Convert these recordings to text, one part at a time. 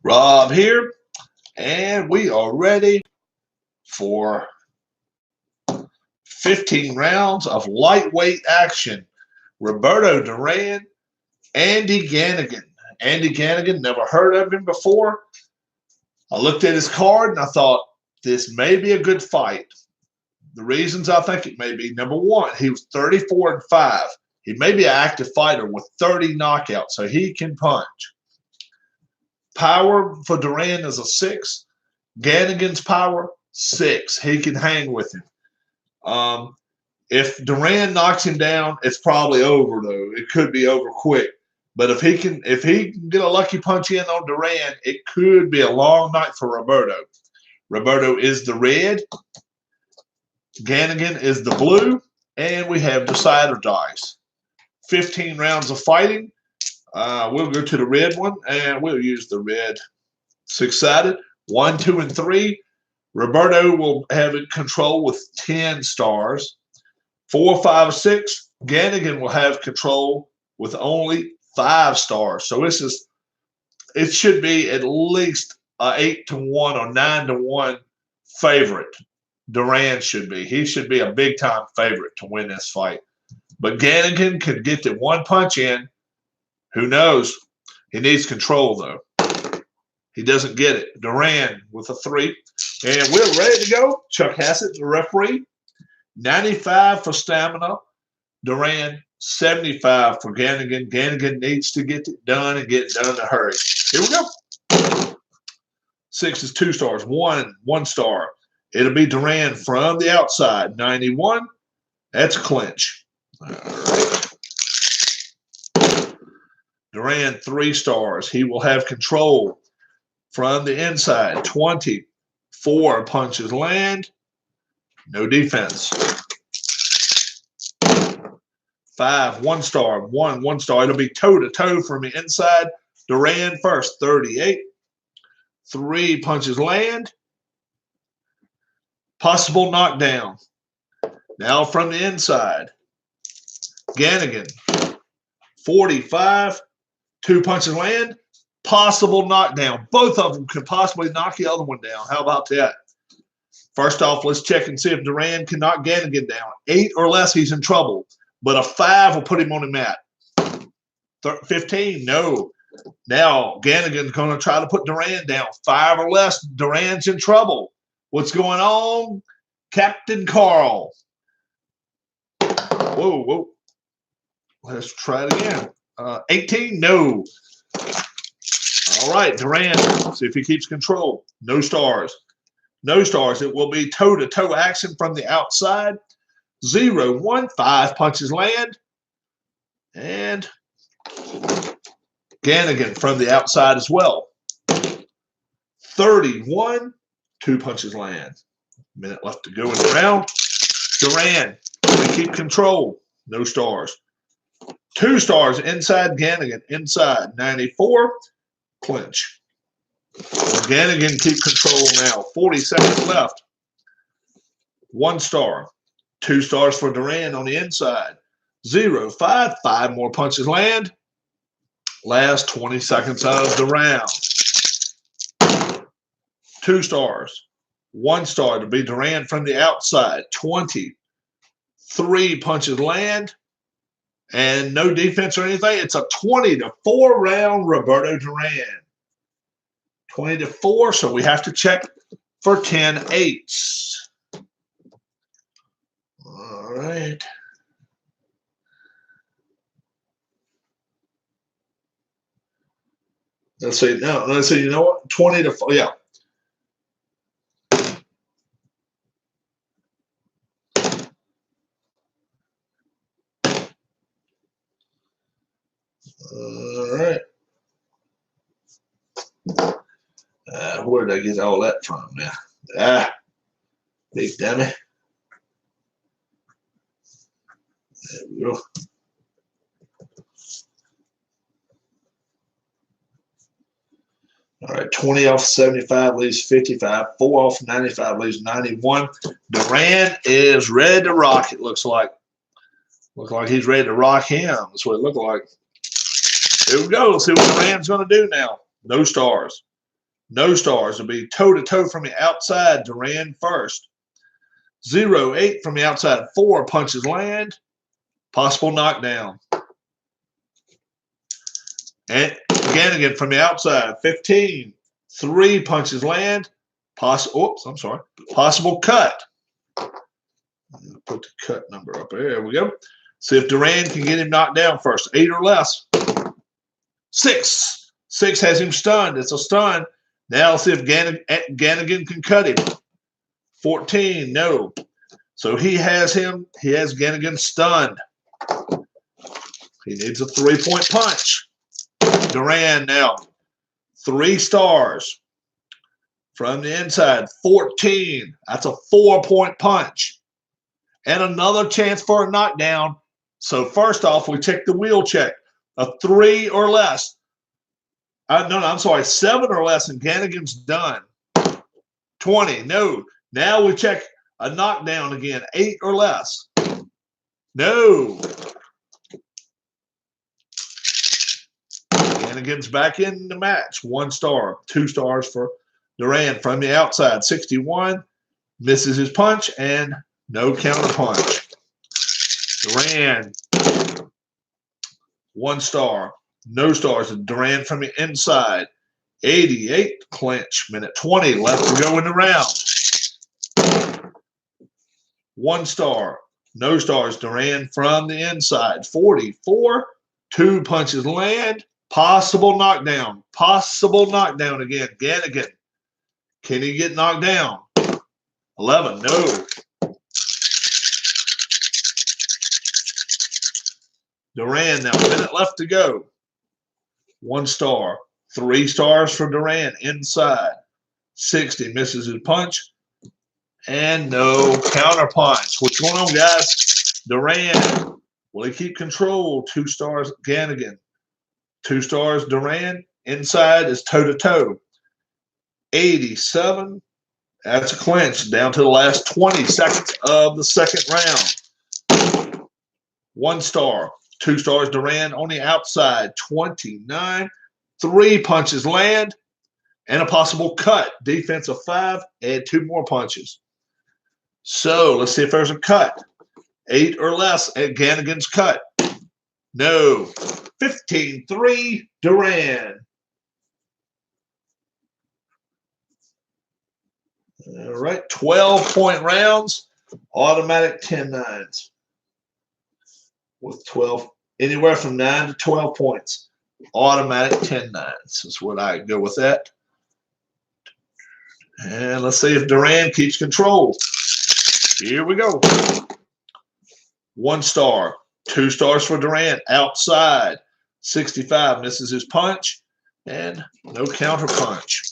Rob here, and we are ready for 15 rounds of lightweight action. Roberto Duran, Andy Ganigan. Andy Ganigan, never heard of him before. I looked at his card and I thought, this may be a good fight. The reasons I think it may be, number one, he was 34-5. He may be an active fighter with 30 knockouts, so he can punch. Power for Duran is a 6. Ganigan's power, 6. He can hang with him. If Duran knocks him down, it's probably over though. It could be over quick. But if he can get a lucky punch in on Duran, it could be a long night for Roberto. Roberto is the red. Ganigan is the blue. And we have decider dice. 15 rounds of fighting. We'll go to the red one, and we'll use the red 6-sided. 1, 2, and 3. Roberto will have it control with 10 stars. 4, 5, 6. Ganigan will have control with only 5 stars. So it should be at least an 8-1 or 9-1 favorite. Duran should be. He should be a big time favorite to win this fight. But Ganigan can get the one punch in. Who knows? He needs control, though. He doesn't get it. Duran with a 3. And we're ready to go. Chuck Hassett, the referee. 95 for stamina. Duran, 75 for Ganigan. Ganigan needs to get it done and get it done in a hurry. Here we go. 6 is 2 stars. 1 star. It'll be Duran from the outside. 91. That's clinch. All right. Duran, 3 stars. He will have control from the inside. 24 punches land. No defense. 5, 1 star. 1 star. It'll be toe-to-toe from the inside. Duran first. 38. 3 punches land. Possible knockdown. Now from the inside. Ganigan. 45. 2 punches land, possible knockdown. Both of them could possibly knock the other one down. How about that? First off, let's check and see if Duran can knock Ganigan down. 8 or less, he's in trouble. But a 5 will put him on the mat. 15, no. Now, Ganigan's going to try to put Duran down. 5 or less, Duran's in trouble. What's going on? Captain Carl. Whoa. Let's try it again. 18, no. All right, Duran, see if he keeps control. No stars. No stars. It will be toe-to-toe action from the outside. 0, 1, 5 punches land. And Ganigan from the outside as well. 31, 2 punches land. Minute left to go in the round. Duran, we keep control. No stars. 2 stars inside Ganigan. Inside 94. Clinch. Ganigan keep control now. 40 seconds left. 1 star. 2 stars for Duran on the inside. 0, 5. 5 more punches land. Last 20 seconds of the round. 2 stars. 1 star to be Duran from the outside. 20. 3 punches land. And no defense or anything. It's a 20-4 round Roberto Duran. 20-4, so we have to check for 10-8s. All right. Let's see. No, let's see. You know what? 20-4. Yeah. All right. Where did I get all that from now? Big dummy. There we go. All right, 20 off 75 leaves 55. 4 off 95 leaves 91. Duran is ready to rock, it looks like. Looks like he's ready to rock him. That's what it looked like. Here we go. Let's see what Duran's going to do now. No stars. No stars. It'll be toe-to-toe from the outside. Duran first. 0-8 from the outside. 4 punches land. Possible knockdown. And Ganigan from the outside. 15. 3 punches land. Possible cut. Put the cut number up there. There we go. See if Duran can get him knocked down first. 8 or less. 6. 6 has him stunned. It's a stun. Now let's see if Ganigan can cut him. 14. No. So he has Ganigan stunned. He needs a 3-point punch. Duran now. 3 stars. From the inside. 14. That's a 4-point punch. And another chance for a knockdown. So first off, we check the wheel check. A 3 or less. I'm sorry, 7 or less, and Ganigan's done. 20, no. Now we check a knockdown again. 8 or less. No. Ganigan's back in the match. 1 star. 2 stars for Duran from the outside. 61. Misses his punch, and no counter punch. Duran. 1 star. No stars. Duran from the inside. 88. Clinch. Minute 20 left to go in the round. 1 star. No stars. Duran from the inside. 44. 2 punches land. Possible knockdown. Possible knockdown again. Ganigan. Can he get knocked down? 11. No. Duran now. A minute left to go. 1 star. 3 stars for Duran inside. 60 misses his punch. And no counter punch. What's going on, guys? Duran. Will he keep control? 2 stars Ganigan. 2 stars Duran. Inside is toe-to-toe. 87. That's a clinch. Down to the last 20 seconds of the second round. 1 star. 2 stars Duran on the outside. 29. 3 punches land. And a possible cut. Defense of 5. Add 2 more punches. So let's see if there's a cut. 8 or less at Ganigan's cut. No. 15-3 Duran. All right. 12-point rounds. Automatic 10-9s. With 12, anywhere from 9 to 12 points. Automatic 10-9s is what I go with that. And let's see if Duran keeps control. Here we go. 1 star. 2 stars for Duran. Outside. 65 misses his punch. And no counter punch.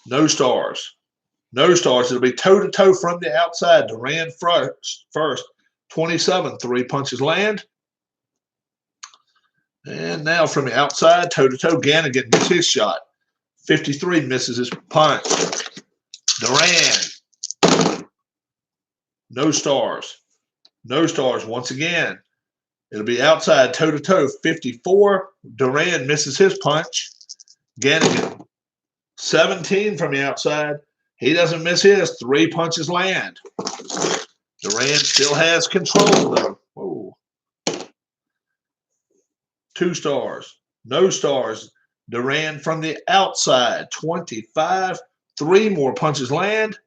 No stars. No stars. It'll be toe-to-toe from the outside. Duran first. 27. 3 punches land. And now from the outside, toe-to-toe, Ganigan gets his shot. 53 misses his punch. Duran. No stars. No stars once again. It'll be outside, toe-to-toe. 54. Duran misses his punch. Ganigan. 17 from the outside. He doesn't miss his. 3 punches land. Duran still has control, though. Whoa. 2 stars. No stars. Duran from the outside. 25. 3 more punches land.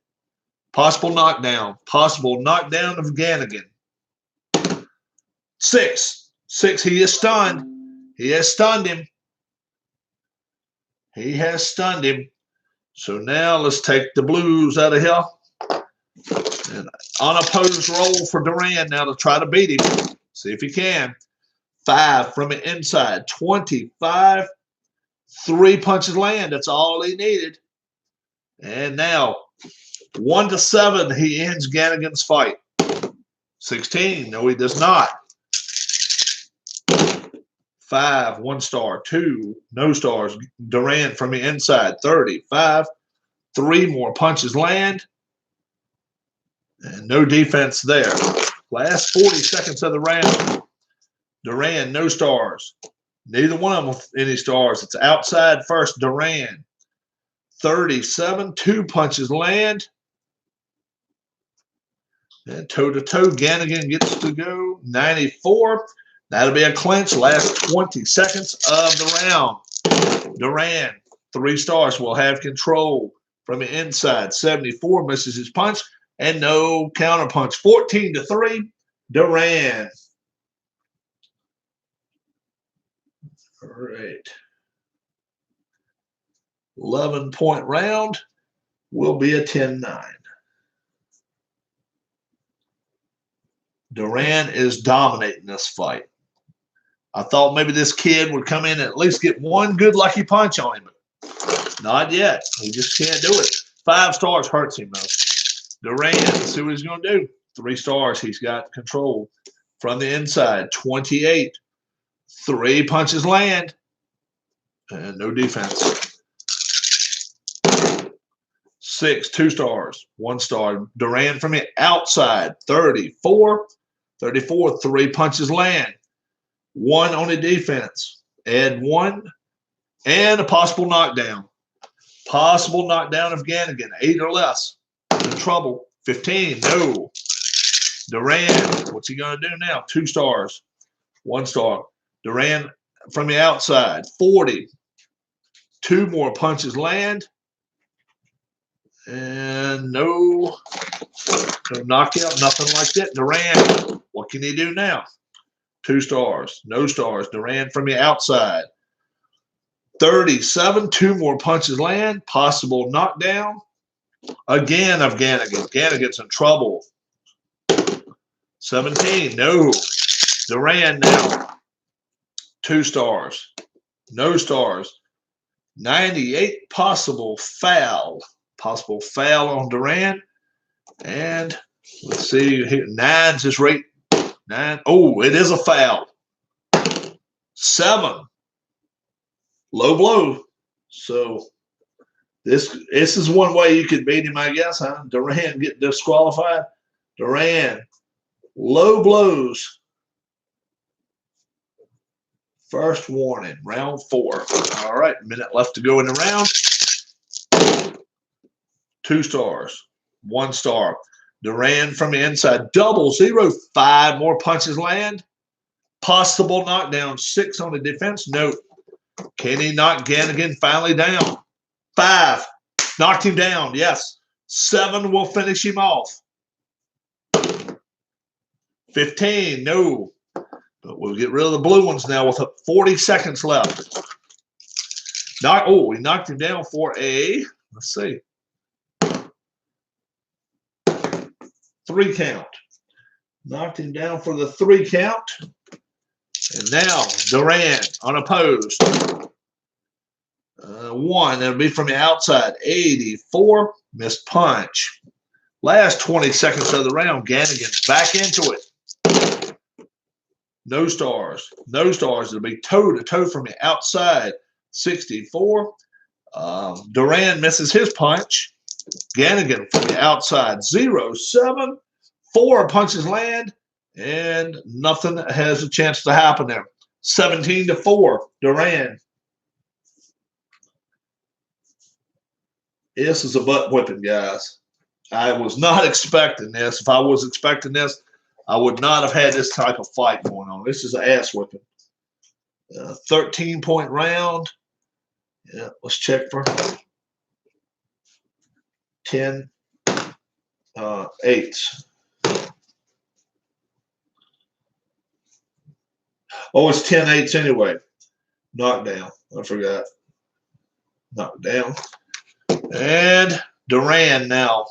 Possible knockdown. Possible knockdown of Ganigan. 6. 6. He is stunned. He has stunned him. He has stunned him. So now let's take the blues out of here. And unopposed roll for Duran now to try to beat him. See if he can. 5 from the inside. 25. 3 punches land. That's all he needed. And now 1-7. He ends Ganigan's fight. 16. No, he does not. 5. 1 star. 2. No stars. Duran from the inside. 35. 3 more punches land. And no defense there. Last 40 seconds of the round. Duran, no stars. Neither one of them with any stars. It's outside first, Duran. 37, 2 punches land. And toe-to-toe, Ganigan gets to go. 94. That'll be a clinch. Last 20 seconds of the round. Duran, 3 stars, will have control from the inside. 74 misses his punch, and no counter punch. 14-3, Duran. All right. 11-point round will be a 10-9. Duran is dominating this fight. I thought maybe this kid would come in and at least get one good lucky punch on him, but not yet. He just can't do it. 5 stars hurts him, though. Duran, let's see what he's going to do. 3 stars, he's got control from the inside. 28. 3 punches land. And no defense. 6, 2 stars, 1 star. Duran from the outside. 34. 34, 3 punches land. 1 on the defense. Add 1. And a possible knockdown. Possible knockdown of Ganigan. 8 or less. In trouble. 15. No. Duran. What's he going to do now? 2 stars. 1 star. Duran from the outside. 40. 2 more punches land. And no knockout. Nothing like that. Duran. What can he do now? 2 stars. No stars. Duran from the outside. 37. 2 more punches land. Possible knockdown. Again of Ganigan. Ganigan's in trouble. 17. No. Duran now. 2 stars. No stars. 98. Possible foul. Possible foul on Duran. And let's see. 9's his rate. 9. Oh, it is a foul. 7. Low blow. So this is one way you could beat him, I guess, huh? Duran get disqualified. Duran. Low blows. First warning. Round 4. All right. Minute left to go in the round. 2 stars. 1 star. Duran from the inside. 0-0. 5 more punches land. Possible knockdown. 6 on the defense. No. Can he knock Ganigan finally down? 5. Knocked him down. Yes. 7 will finish him off. 15. No. But we'll get rid of the blue ones now with 40 seconds left. He knocked him down for a, let's see, 3 count. Knocked him down for the 3 count. And now Duran unopposed. 1. That'll be from the outside. 84. Missed punch. Last 20 seconds of the round. Ganigan back into it. No stars. No stars. It'll be toe-to-toe from the outside. 64. Duran misses his punch. Ganigan from the outside. 0-7. 4 punches land. And nothing has a chance to happen there. 17-4. Duran. This is a butt whipping, guys. I was not expecting this. If I was expecting this, I would not have had this type of fight going on. This is an ass whipping. 13-point round. Yeah, let's check for 10 8s. Oh, it's 10-8s anyway. Knockdown. I forgot. Knockdown. And Duran now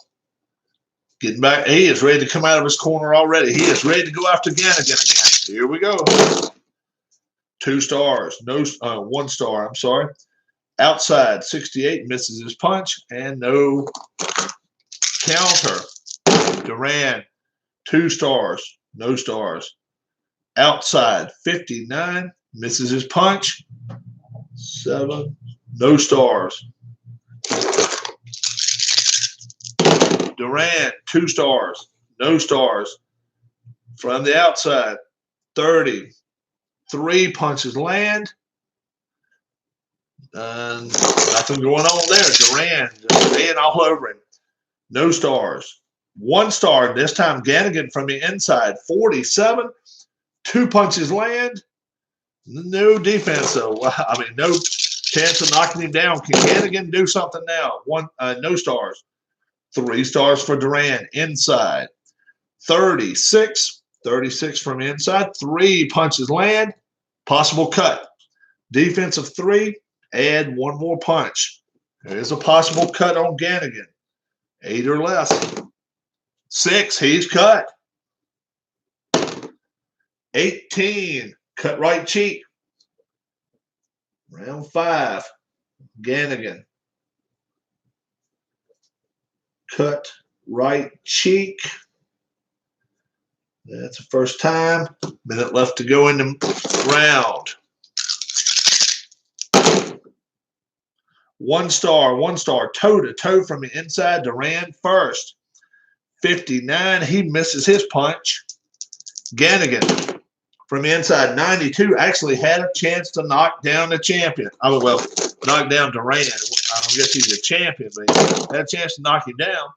getting back. He is ready to come out of his corner already. He is ready to go after Ganigan again. Here we go. 2 stars. No, 1 star. I'm sorry. Outside, 68 misses his punch and no counter. Duran, 2 stars. No stars. Outside, 59 misses his punch. 7. No stars. Duran, 2 stars. No stars. From the outside, 30. 3 punches land. Nothing going on there. Duran just laying all over him. No stars. 1 star, this time Ganigan from the inside. 47. 2 punches land. No defense, though. I mean, no chance of knocking him down. Can Ganigan do something now? No stars. 3 stars for Duran inside. 36. 36 from inside. 3 punches land. Possible cut. Defense of 3. Add 1 more punch. There's a possible cut on Ganigan. 8 or less. 6. He's cut. 18. Cut right cheek. Round 5. Ganigan. Cut right cheek. That's the first time. Minute left to go in the round. 1 star, 1 star, toe to toe from the inside. Duran first. 59. He misses his punch. Ganigan from the inside. 92. Actually had a chance to knock down the champion. Oh, well, knock down Duran. I don't guess he's a champion, but he had a chance to knock him down.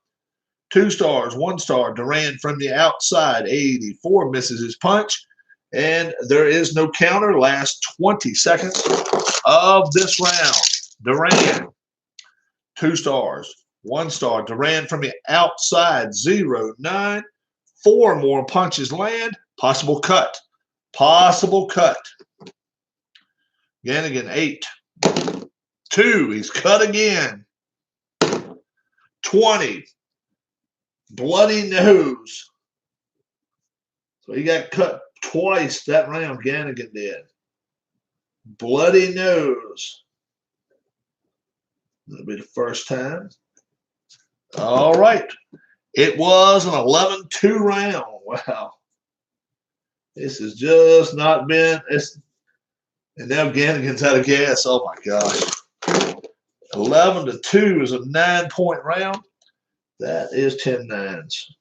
2 stars, 1 star. Duran from the outside. 84. Misses his punch. And there is no counter. Last 20 seconds of this round. Duran, 2 stars, 1 star. Duran from the outside, 0, 9. 4 more punches land. Possible cut. Possible cut. Ganigan, 8. 2. He's cut again. 20. Bloody nose. So he got cut twice that round. Ganigan did. Bloody nose. That'll be the first time. All right. It was an 11-2 round. Wow. This has just not been. And now Ganigan's out of gas. Oh, my gosh. 11-2 is a 9-point round. That is 10 nines.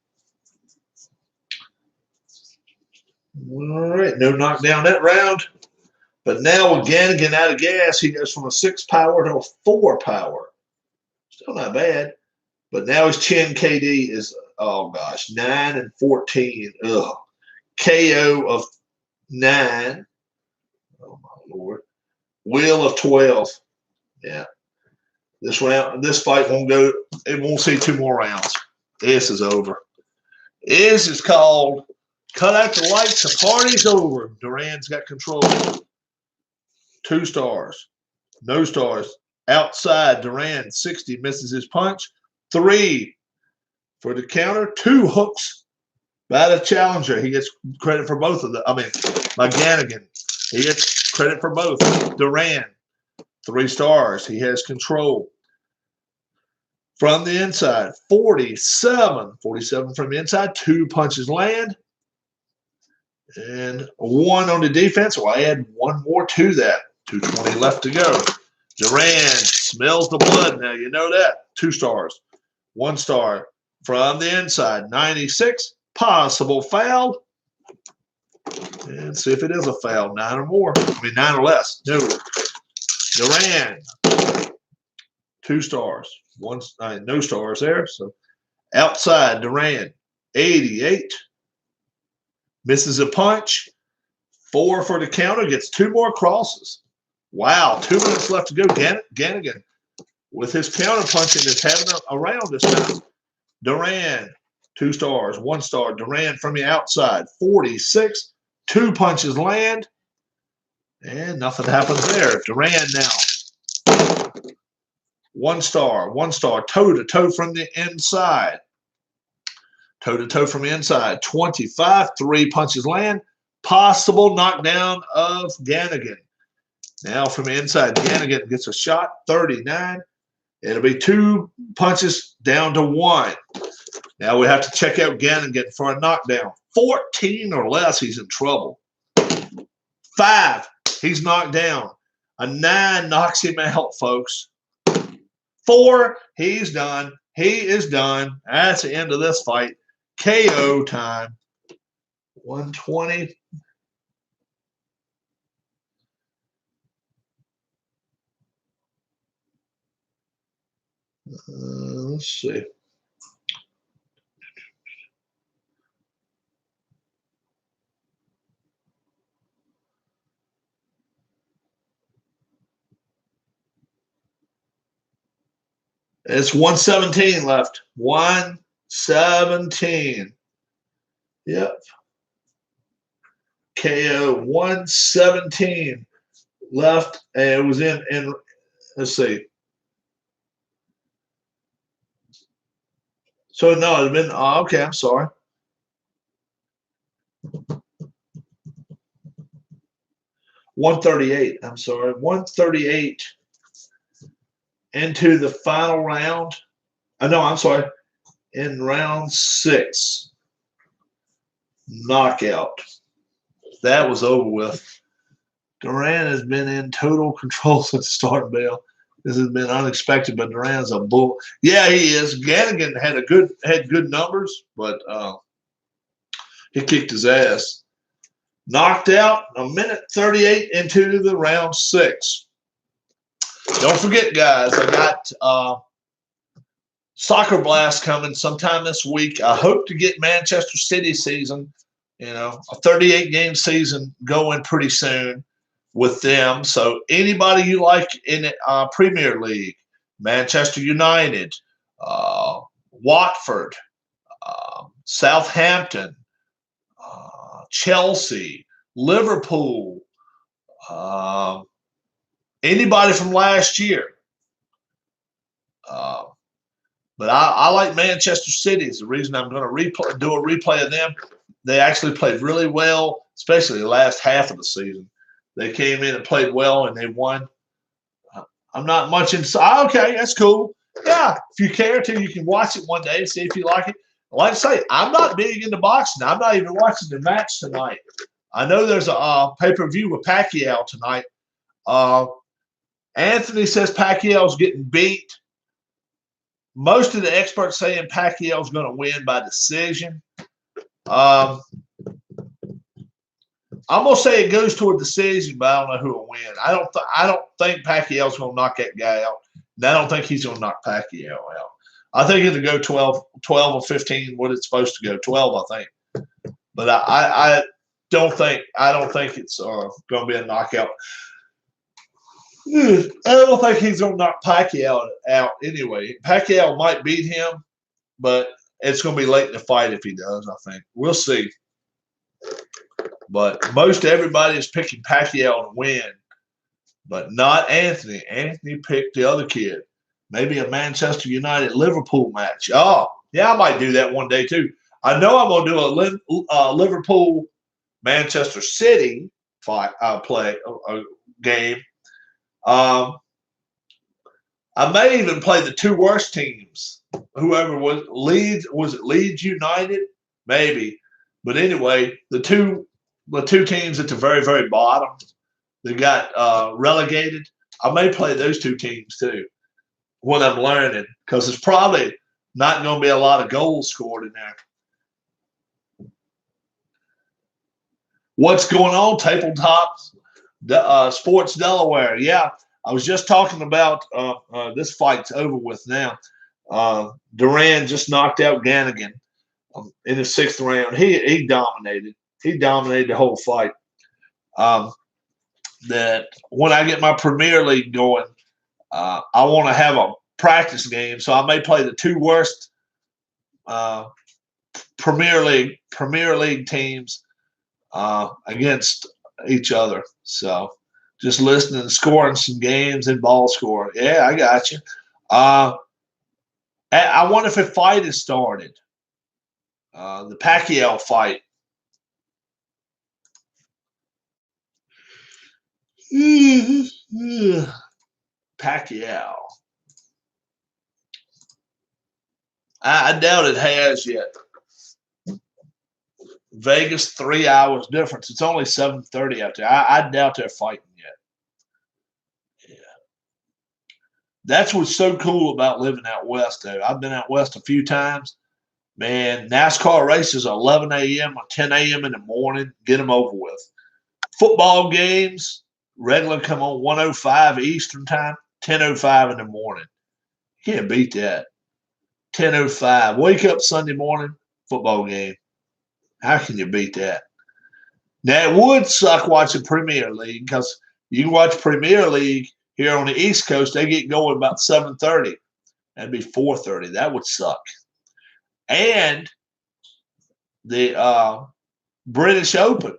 All right. No knockdown that round. But now with Ganigan out of gas, he goes from a 6 power to a 4 power. Still not bad. But now his chin KD is, oh gosh, 9 and 14. Ugh. KO of 9. Oh my Lord. Wheel of 12. Yeah. This round, this fight won't go, it won't see 2 more rounds. This is over. This is called cut out the lights, the party's over. Duran's got control. 2 stars. No stars. Outside, Duran, 60, misses his punch. 3 for the counter. 2 hooks by the challenger. He gets credit for both of them. I mean, by Ganigan. He gets credit for both. Duran, 3 stars. He has control. From the inside, 47. 47 from the inside. 2 punches land. And 1 on the defense. We'll add 1 more to that. 2:20 left to go. Duran smells the blood now. You know that. 2 stars. 1 star from the inside. 96. Possible foul. And see if it is a foul. 9 or more. I mean, 9 or less. No. Duran. 2 stars. No stars there. So outside, Duran. 88. Misses a punch. 4 for the counter. Gets 2 more crosses. Wow, 2 minutes left to go. Ganigan, with his counter punching, is having a round this time. Duran, 2 stars, 1 star. Duran from the outside, 46. 2 punches land, and nothing happens there. Duran now. 1 star, 1 star. Toe to toe from the inside. Toe to toe from the inside. 25. 3 punches land. Possible knockdown of Ganigan. Now from the inside, Ganigan gets a shot, 39. It'll be 2 punches down to 1. Now we have to check out Ganigan for a knockdown. 14 or less, he's in trouble. 5, he's knocked down. A 9 knocks him out, folks. 4, he's done. He is done. That's the end of this fight. KO time. 120. Let's see. It's 117 left. 117. Yep. KO 117 left. And it was in let's see. So no, it's been okay, I'm sorry. $138. I'm sorry. 138 into the final round. No, I'm sorry. In round 6. Knockout. That was over with. Duran has been in total control since the start bell. This has been unexpected, but Duran's a bull. Yeah, he is. Ganigan had good numbers, but he kicked his ass. Knocked out a minute 38 into the round 6. Don't forget, guys, I got Soccer Blast coming sometime this week. I hope to get Manchester City season, a 38-game season going pretty soon with them. So anybody you like in Premier League, Manchester United, Watford, Southampton, Chelsea, Liverpool, anybody from last year. But I like Manchester City. It's the reason I'm going to do a replay of them. They actually played really well, especially the last half of the season. They came in and played well, and they won. I'm not much inside. Okay, that's cool. Yeah, if you care to, you can watch it one day and see if you like it. Like I say, I'm not big into boxing. I'm not even watching the match tonight. I know there's a pay-per-view with Pacquiao tonight. Anthony says Pacquiao's getting beat. Most of the experts saying Pacquiao's going to win by decision. I'm going to say it goes toward decision, but I don't know who will win. I don't think Pacquiao's going to knock that guy out. And I don't think he's going to knock Pacquiao out. I think it'll go 12 or 15, what it's supposed to go. 12, I think. But I don't think it's going to be a knockout. I don't think he's going to knock Pacquiao out anyway. Pacquiao might beat him, but it's going to be late in the fight if he does, I think. We'll see. But most everybody is picking Pacquiao to win, but not Anthony. Anthony picked the other kid. Maybe a Manchester United-Liverpool match. Oh, yeah, I might do that one day too. I know I'm going to do a Liverpool-Manchester City game. I may even play the two worst teams. Whoever was Leeds United? Maybe. But anyway, the two teams at the very, very bottom that got relegated, I may play those two teams too when I'm learning, because there's probably not going to be a lot of goals scored in there. What's going on, Tabletop Sports Delaware? Yeah, I was just talking about this fight's over with now. Duran just knocked out Ganigan in the 6th round. He dominated. He dominated the whole fight. That when I get my Premier League going, I want to have a practice game, so I may play the two worst Premier League teams against each other. So just listening and scoring some games and ball score. Yeah, I got you. I wonder if a fight has started. The Pacquiao fight. Pacquiao. I doubt it has yet. Vegas, 3 hours difference. It's only 7:30 out there. I doubt they're fighting yet. Yeah. That's what's so cool about living out west, though. I've been out west a few times. Man, NASCAR races are 11 a.m. or 10 a.m. in the morning. Get them over with. Football games, regular come on 1:05 Eastern time, 10:05 in the morning. You can't beat that. 10:05. Wake up Sunday morning, football game. How can you beat that? Now, it would suck watching Premier League because you can watch Premier League here on the East Coast. They get going about 7:30. That'd be 4:30. That would suck. And the British Open,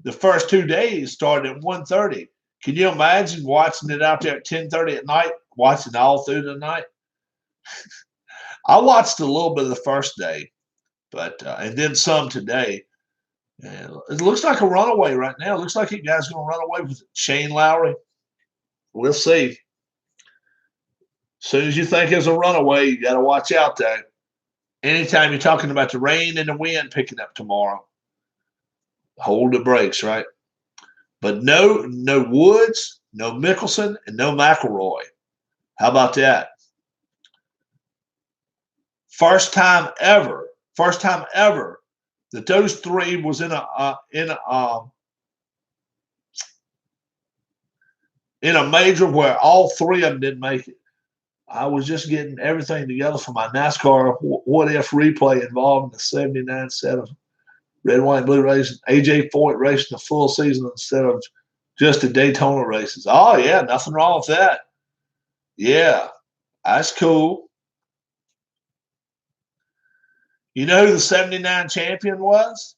the first 2 days started at 1:30. Can you imagine watching it out there at 10:30 at night, watching all through the night? I watched a little bit of the first day, but and then some today. And it looks like a runaway right now. It looks like that guy's going to run away with Shane Lowry. We'll see. As soon as you think there's a runaway, you got to watch out there. Anytime you're talking about the rain and the wind picking up tomorrow, hold the brakes, right? But no Woods, no Mickelson, and no McIlroy. How about that? First time ever that those three was in a major where all three of them didn't make it. I was just getting everything together for my NASCAR what if replay involving the 79 set of red, white, and blue racing. AJ Foyt racing the full season instead of just the Daytona races. Oh, yeah, nothing wrong with that. Yeah, that's cool. You know who the 79 champion was?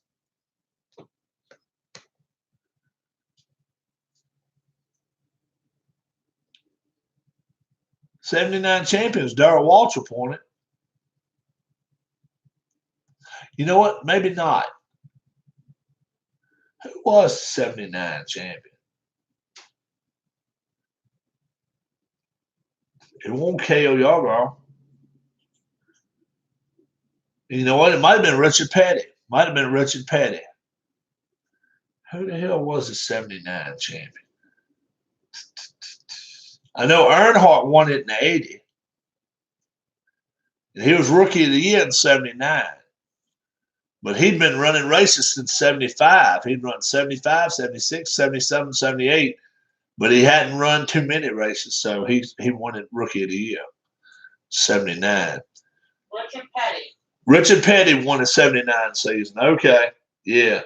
'79 champions, Darrell Waltrip won it. You know what? Maybe not. Who was '79 champion? It won't Cale Yarborough. You know what? It might have been Richard Petty. Who the hell was the '79 champion? I know Earnhardt won it in '80. And he was rookie of the year in '79. But he'd been running races since '75. He'd run '75, '76, '77, '78. But he hadn't run too many races, so he won it rookie of the year, '79. Richard Petty won the '79 season. Okay, yeah.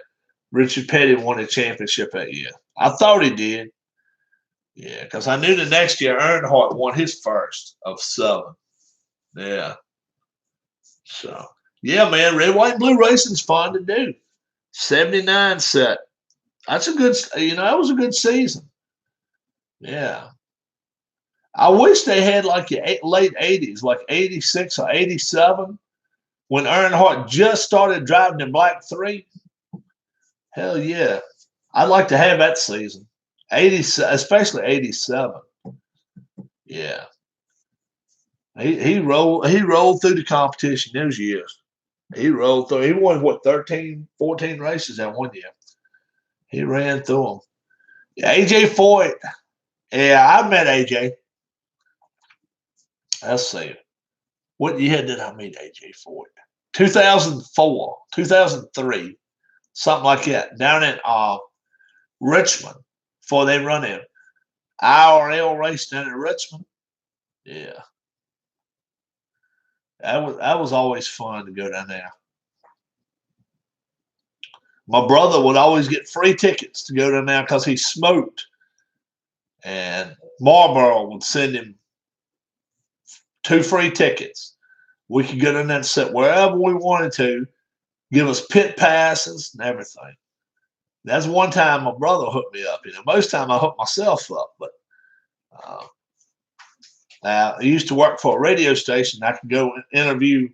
Richard Petty won a championship that year. I thought he did. Yeah, because I knew the next year Earnhardt won his first of 7. Yeah. So, yeah, man, red, white, and blue racing's fun to do. 79 set. That's a good, that was a good season. Yeah. I wish they had like the late 80s, like 86 or 87, when Earnhardt just started driving the Black 3. Hell yeah. I'd like to have that season. 80, especially 87. Yeah. He rolled through the competition those years. He rolled through. He won, 13, 14 races that one year. He ran through them. Yeah, AJ Foyt. Yeah, I met AJ. Let's see. What year did I meet AJ Foyt? 2004, 2003, something like that, down in Richmond before they run in. IRL race down in Richmond. Yeah. That was always fun to go down there. My brother would always get free tickets to go down there because he smoked. And Marlboro would send him 2 free tickets. We could go down there and sit wherever we wanted to, give us pit passes and everything. That's one time my brother hooked me up. Most time I hook myself up, but I used to work for a radio station. I could go interview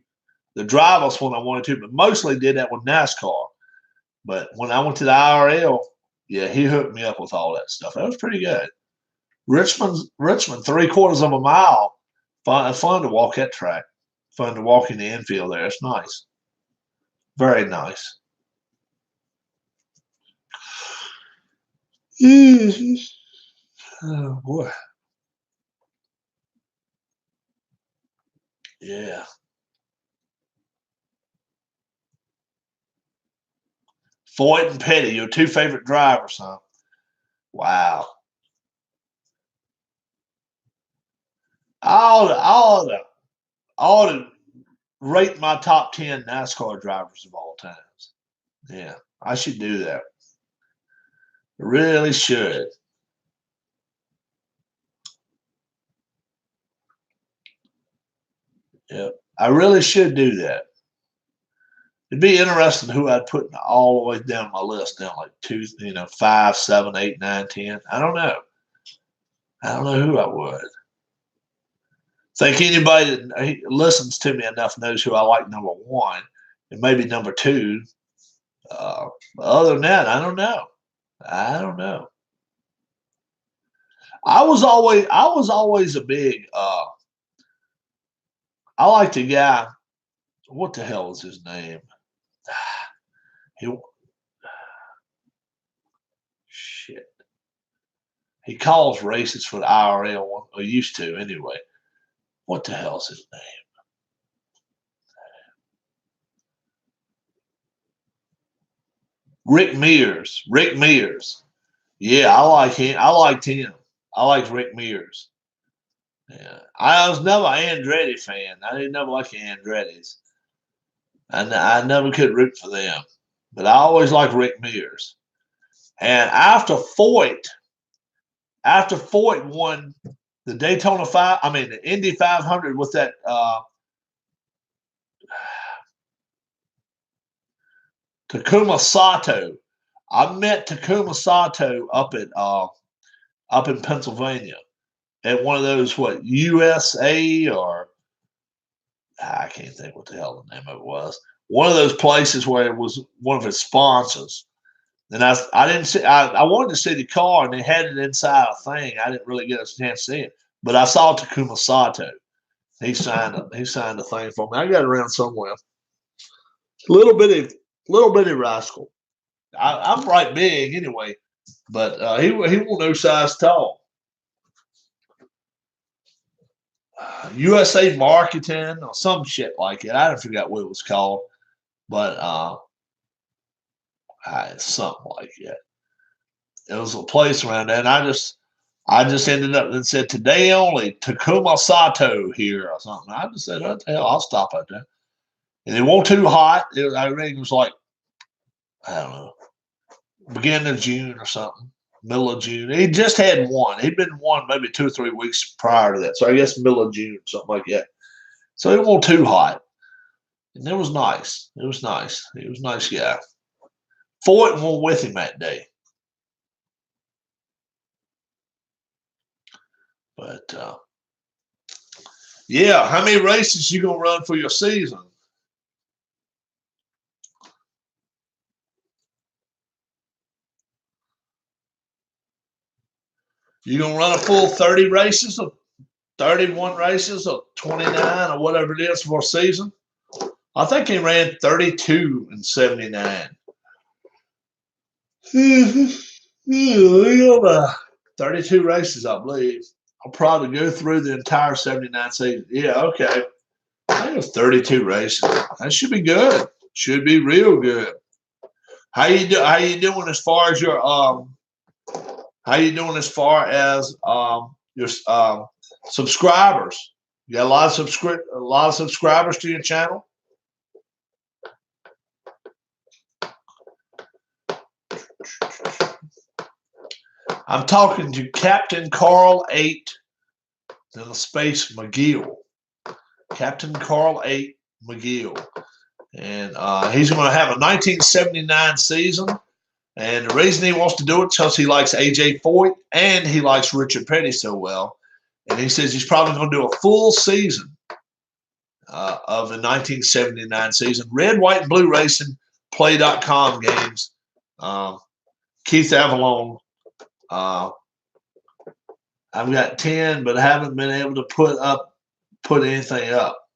the drivers when I wanted to, but mostly did that with NASCAR. But when I went to the IRL, yeah, he hooked me up with all that stuff. That was pretty good. Richmond, 3/4 of a mile. Fun to walk that track. Fun to walk in the infield there. It's nice. Very nice. Oh, boy. Yeah. Foyt and Petty, your 2 favorite drivers, huh? Wow. I ought to rate my top 10 NASCAR drivers of all times. Yeah, I should do that. Really should. Yeah, I really should do that. It'd be interesting who I'd put all the way down my list, down like two, 5, 7, 8, 9, 10. I don't know. I don't know who I would. Think anybody that listens to me enough knows who I like number one, and maybe number two. Other than that, I don't know. I don't know. I was always a big. I liked the guy. What the hell was his name? He shit. He calls races for the IRL, or used to anyway. What the hell's his name? Rick Mears. Rick Mears. Yeah, I like him. I liked him. I liked Rick Mears. Yeah, I was never an Andretti fan. I didn't never like the Andrettis. I never could root for them, but I always liked Rick Mears. And after Foyt won the Daytona the Indy 500 with that Takuma Sato. I met Takuma Sato up in Pennsylvania at one of those USA, or I can't think what the hell the name of it was. One of those places where it was one of its sponsors. And I didn't see. I wanted to see the car, and they had it inside a thing. I didn't really get a chance to see it, but I saw Takuma Sato. He signed a thing for me. I got it around somewhere. Little bitty rascal. I'm right big anyway, but he won't no size tall. USA Marketing or some shit like it. I don't forget what it was called, but something like that. It was a place around there, and I just ended up and said today only Takuma Sato here or something. I just said, what the hell, I'll stop out there. And it wasn't too hot. I think it was like, I don't know, beginning of June or something, middle of June. He just had one. He'd been one maybe 2 or 3 weeks prior to that. So I guess middle of June, something like that. So it wasn't too hot. And it was nice. It was nice. He was a nice guy. Foyt went with him that day. But yeah, how many races you gonna run for your season? You gonna run a full 30 races or 31 races or 29 or whatever it is for a season? I think he ran 32 and 79. 32 races, I believe. I'll probably go through the entire 79 season. Yeah, okay. I think it was 32 races. That should be good. Should be real good. How you doing as far as your your subscribers? You got a lot of subscribers to your channel? I'm talking to Captain Carl 8 in the space McGill. Captain Carl 8 McGill. And he's going to have a 1979 season. And the reason he wants to do it is because he likes AJ Foyt and he likes Richard Petty so well. And he says he's probably going to do a full season of the 1979 season. Red, white, and blue racing, play.com games. Keith Avalon. I've got 10, but I haven't been able to put anything up.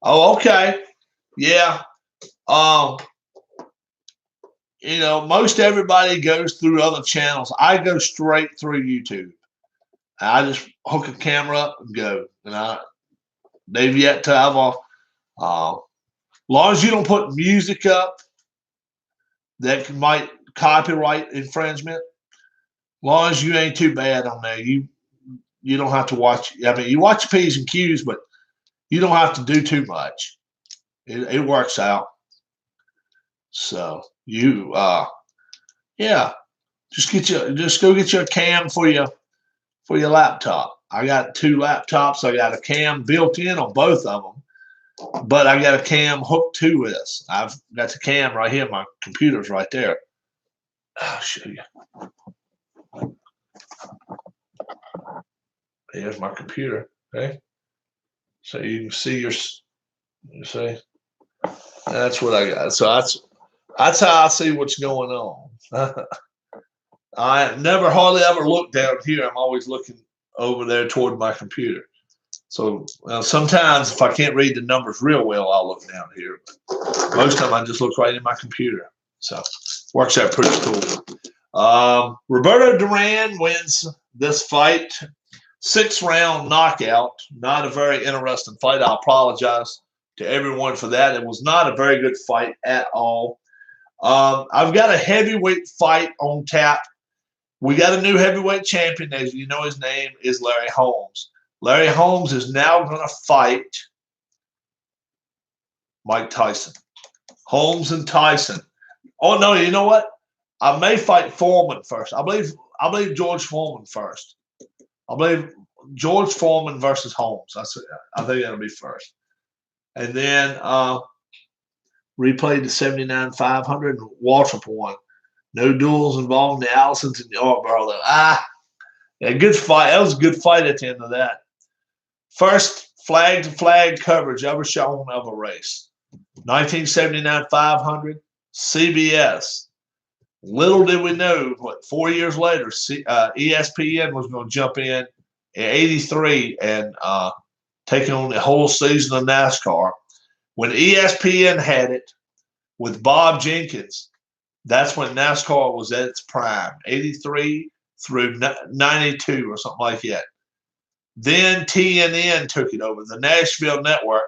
Oh, okay. Yeah. Most everybody goes through other channels. I go straight through YouTube. I just hook a camera up and go. And they've yet to have as long as you don't put music up that might copyright infringement, as long as you ain't too bad on there, you don't have to watch. I mean, you watch P's and Q's, but you don't have to do too much. It works out. So you, yeah, just go get you a cam for your laptop. I got 2 laptops. I got a cam built in on both of them, but I got a cam hooked to this. I've got the cam right here. My computer's right there. I'll show you. Here's my computer. Okay, so you can see you see. That's what I got. So that's how I see what's going on. I never hardly ever look down here. I'm always looking over there toward my computer. So sometimes if I can't read the numbers real well, I'll look down here. But most of the time I just look right in my computer. So works out pretty cool. Roberto Duran wins this fight. 6-round knockout. Not a very interesting fight. I apologize to everyone for that. It was not a very good fight at all. I've got a heavyweight fight on tap. We got a new heavyweight champion. As you know, his name is Larry Holmes. Larry Holmes is now going to fight Mike Tyson. Holmes and Tyson. Oh, no, you know what? I may fight Foreman first. I believe George Foreman first. I believe George Foreman versus Holmes. I think that'll be first. And then replayed the 79 500 and Waltrip won. No duels involving the Allisons and the Arborough. Yeah, good fight. That was a good fight at the end of that. First flag-to-flag coverage ever shown of a race. 1979 500, CBS. Little did we know, 4 years later, ESPN was going to jump in 83 and take on the whole season of NASCAR. When ESPN had it with Bob Jenkins, that's when NASCAR was at its prime, 83 through 92 or something like that. Then TNN took it over, the Nashville Network.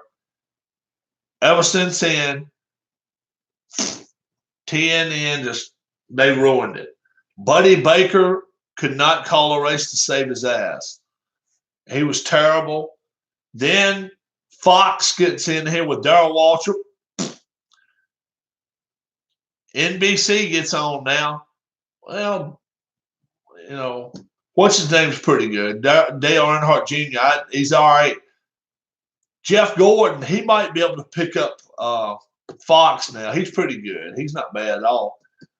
Ever since then, TNN they ruined it. Buddy Baker could not call a race to save his ass. He was terrible. Then Fox gets in here with Darrell Waltrip. NBC gets on now. Well, what's his name's pretty good. Dale Earnhardt Jr. He's all right. Jeff Gordon, he might be able to pick up Fox now. He's pretty good. He's not bad at all.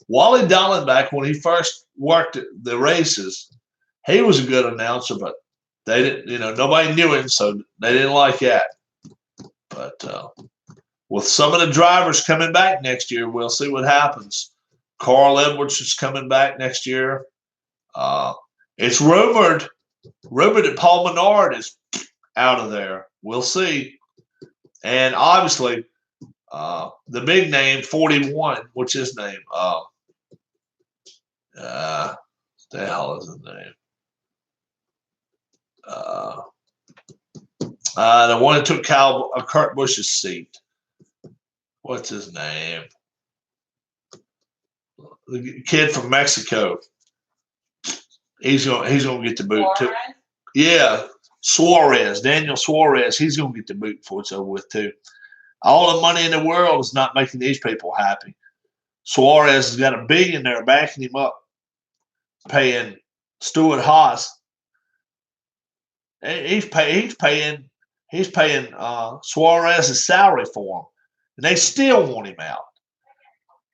Wally Dallenbach, when he first worked at the races, he was a good announcer, but they didn't, nobody knew him, so they didn't like that. But with some of the drivers coming back next year, we'll see what happens. Carl Edwards is coming back next year. It's rumored that Paul Menard is out of there. We'll see. And obviously, the big name, 41, what's his name? The hell is his name? The one that took Kurt Busch's seat. What's his name? The kid from Mexico. He's gonna get the boot too. Yeah, Suarez, Daniel Suarez. He's gonna get the boot before it's over with too. All the money in the world is not making these people happy. Suarez has got a billionaire backing him up, paying Stuart Haas. He's paying Suarez's salary for him, and they still want him out.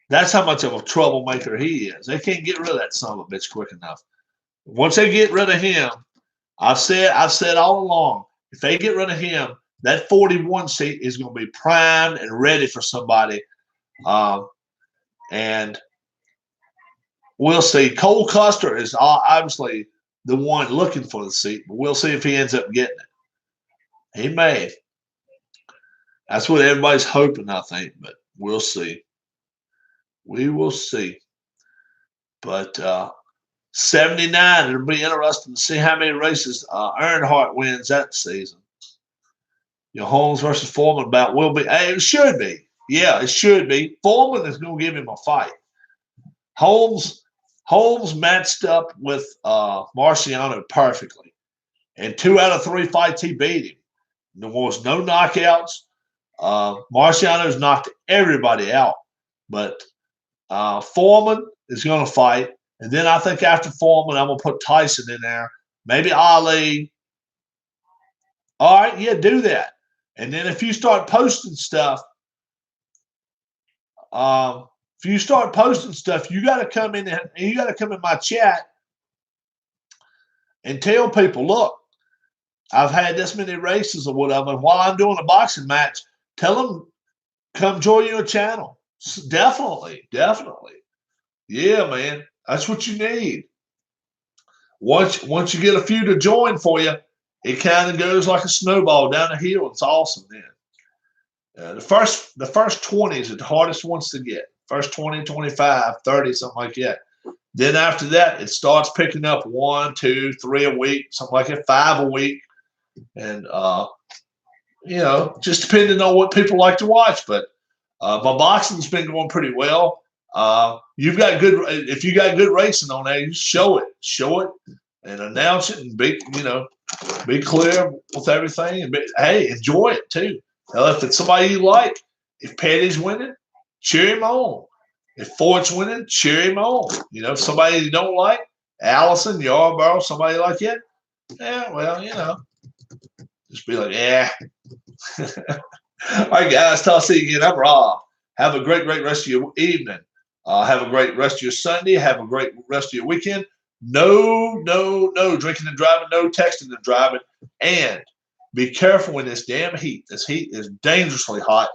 That's how much of a troublemaker he is. They can't get rid of that son of a bitch quick enough. Once they get rid of him, I've said all along, if they get rid of him, that 41 seat is going to be primed and ready for somebody. And we'll see. Cole Custer is obviously the one looking for the seat, but we'll see if he ends up getting it. He may. That's what everybody's hoping, I think, but we'll see. We will see. But 79, it'll be interesting to see how many races Earnhardt wins that season. Holmes versus Foreman bout will be. It should be. Yeah, it should be. Foreman is going to give him a fight. Holmes matched up with Marciano perfectly. And 2 out of 3 fights, he beat him. There was no knockouts. Marciano's knocked everybody out. But Foreman is going to fight. And then I think after Foreman, I'm going to put Tyson in there. Maybe Ali. All right, yeah, do that. And then if you start posting stuff, you got to come in and you got to come in my chat and tell people, look, I've had this many races or whatever. And while I'm doing a boxing match, tell them come join your channel. Definitely. Yeah, man, that's what you need. Once you get a few to join for you, it kind of goes like a snowball down the hill. It's awesome, man. The first 20 is the hardest ones to get. First 20, 25, 30, something like that. Then after that, it starts picking up 1, 2, 3 a week, something like that, 5 a week. And, just depending on what people like to watch. But my boxing's been going pretty well. If you got good racing on there, you show it and announce it and be clear with everything. And hey, enjoy it too. Now, if it's somebody you like, if Petty's winning, cheer him on. If Ford's winning, cheer him on. If somebody you don't like, Allison, Yarborough, somebody like that, yeah, well, just be like, yeah. All right, guys, till I see you again. I'm Rob. Have a great rest of your evening. Have a great rest of your Sunday. Have a great rest of your weekend. No drinking and driving. No texting and driving. And be careful in this damn heat. This heat is dangerously hot.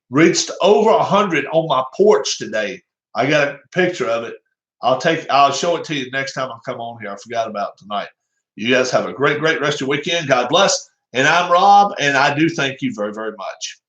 Reached over 100 on my porch today. I got a picture of it. I'll show it to you next time I come on here. I forgot about it tonight. You guys have a great rest of your weekend. God bless. And I'm Rob, and I do thank you very, very much.